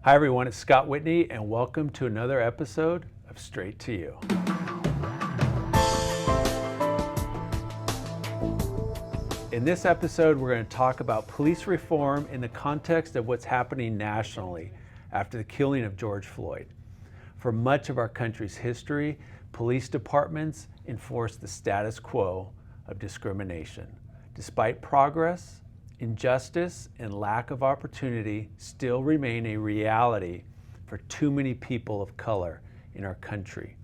Hi everyone, it's Scott Whitney and welcome to another episode of Straight to You. In this episode, we're going to talk about police reform in the context of what's happening nationally after the killing of George Floyd. For much of our country's history, police departments enforce the status quo of discrimination. Despite progress, injustice and lack of opportunity still remain a reality for too many people of color in our country.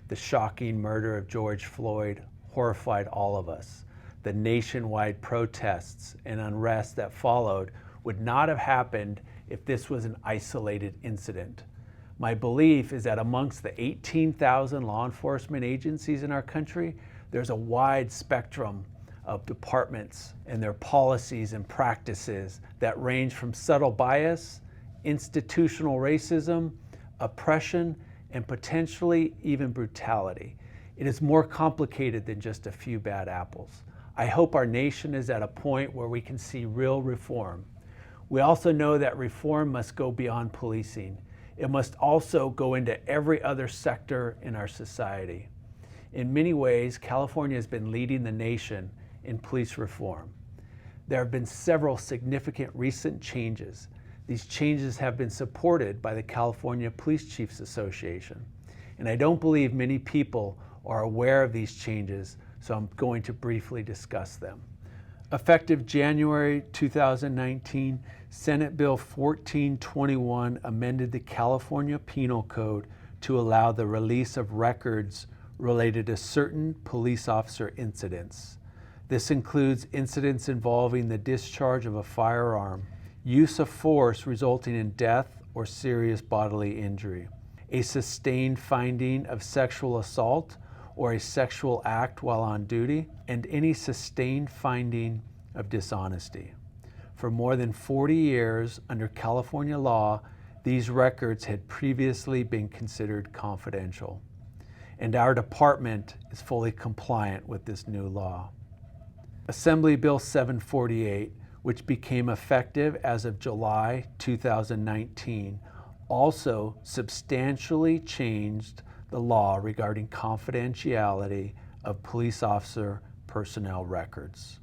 The shocking murder of George Floyd horrified all of us. The nationwide protests and unrest that followed would not have happened if this was an isolated incident. My belief is that amongst the 18,000 law enforcement agencies in our country, there's a wide spectrum of departments and their policies and practices that range from subtle bias, institutional racism, oppression, and potentially even brutality. It is more complicated than just a few bad apples. I hope our nation is at a point where we can see real reform. We also know that reform must go beyond policing. It must also go into every other sector in our society. In many ways, California has been leading the nation in police reform. There have been several significant recent changes. These changes have been supported by the California Police Chiefs Association. And I don't believe many people are aware of these changes, so I'm going to briefly discuss them. Effective January 2019, Senate Bill 1421 amended the California Penal Code to allow the release of records related to certain police officer incidents. This includes incidents involving the discharge of a firearm, use of force resulting in death or serious bodily injury, a sustained finding of sexual assault or a sexual act while on duty, and any sustained finding of dishonesty. For more than 40 years, under California law, these records had previously been considered confidential, and our department is fully compliant with this new law. Assembly Bill 748, which became effective as of July 2019, also substantially changed the law regarding confidentiality of police officer personnel records.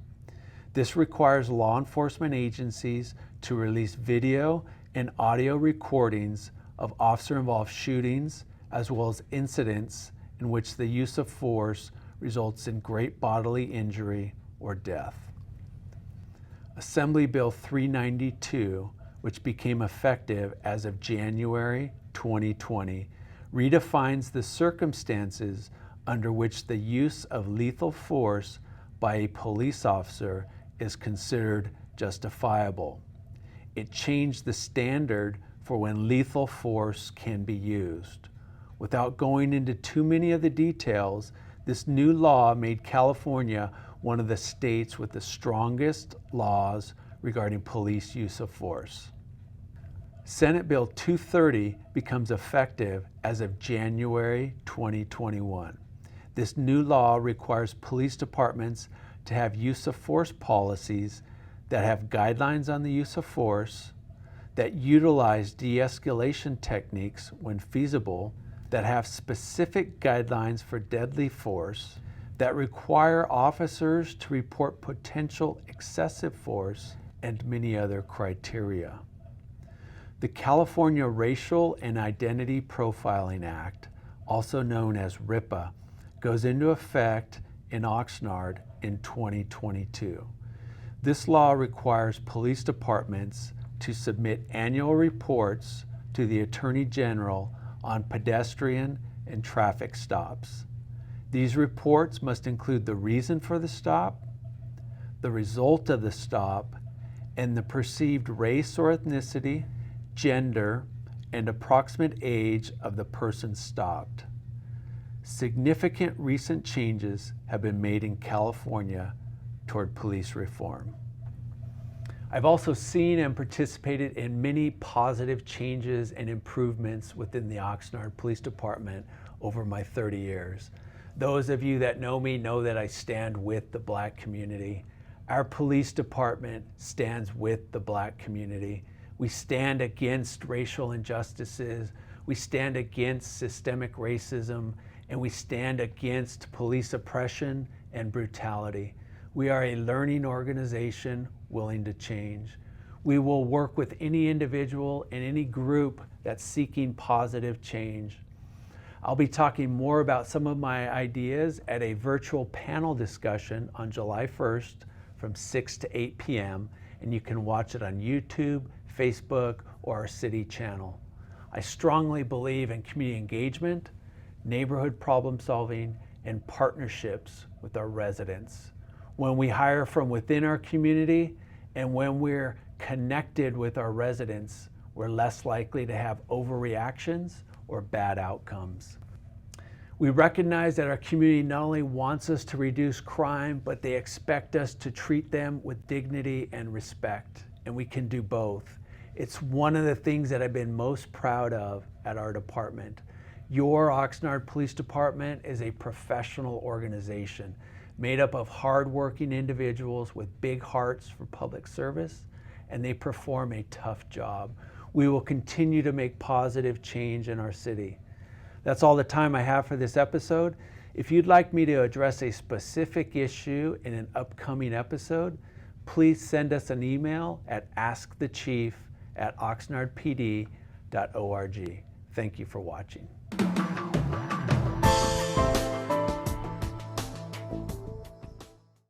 This requires law enforcement agencies to release video and audio recordings of officer-involved shootings, as well as incidents in which the use of force results in great bodily injury or death. Assembly Bill 392, which became effective as of January 2020, redefines the circumstances under which the use of lethal force by a police officer is considered justifiable. It changed the standard for when lethal force can be used. Without going into too many of the details, this new law made California one of the states with the strongest laws regarding police use of force. Senate Bill 230 becomes effective as of January 2021. This new law requires police departments to have use of force policies that have guidelines on the use of force, that utilize de-escalation techniques when feasible, that have specific guidelines for deadly force, that require officers to report potential excessive force, and many other criteria. The California Racial and Identity Profiling Act, also known as Ripa, goes into effect in Oxnard in 2022. This law requires police departments to submit annual reports to the Attorney General on pedestrian and traffic stops. These reports must include the reason for the stop, the result of the stop, and the perceived race or ethnicity, gender, and approximate age of the person stopped. Significant recent changes have been made in California toward police reform. I've also seen and participated in many positive changes and improvements within the Oxnard Police Department over my 30 years. Those of you that know me know that I stand with the Black community. Our police department stands with the Black community. We stand against racial injustices. We stand against systemic racism, and we stand against police oppression and brutality. We are a learning organization willing to change. We will work with any individual and any group that's seeking positive change. I'll be talking more about some of my ideas at a virtual panel discussion on July 1st from 6 to 8 p.m. and you can watch it on YouTube, Facebook, or our city channel. I strongly believe in community engagement, neighborhood problem solving, and partnerships with our residents. When we hire from within our community and when we're connected with our residents, we're less likely to have overreactions or bad outcomes. We recognize that our community not only wants us to reduce crime, but they expect us to treat them with dignity and respect, and we can do both. It's one of the things that I've been most proud of at our department. Your Oxnard Police Department is a professional organization made up of hardworking individuals with big hearts for public service, and they perform a tough job. We will continue to make positive change in our city. That's all the time I have for this episode. If you'd like me to address a specific issue in an upcoming episode, please send us an email at askthechief@oxnardpd.org. Thank you for watching.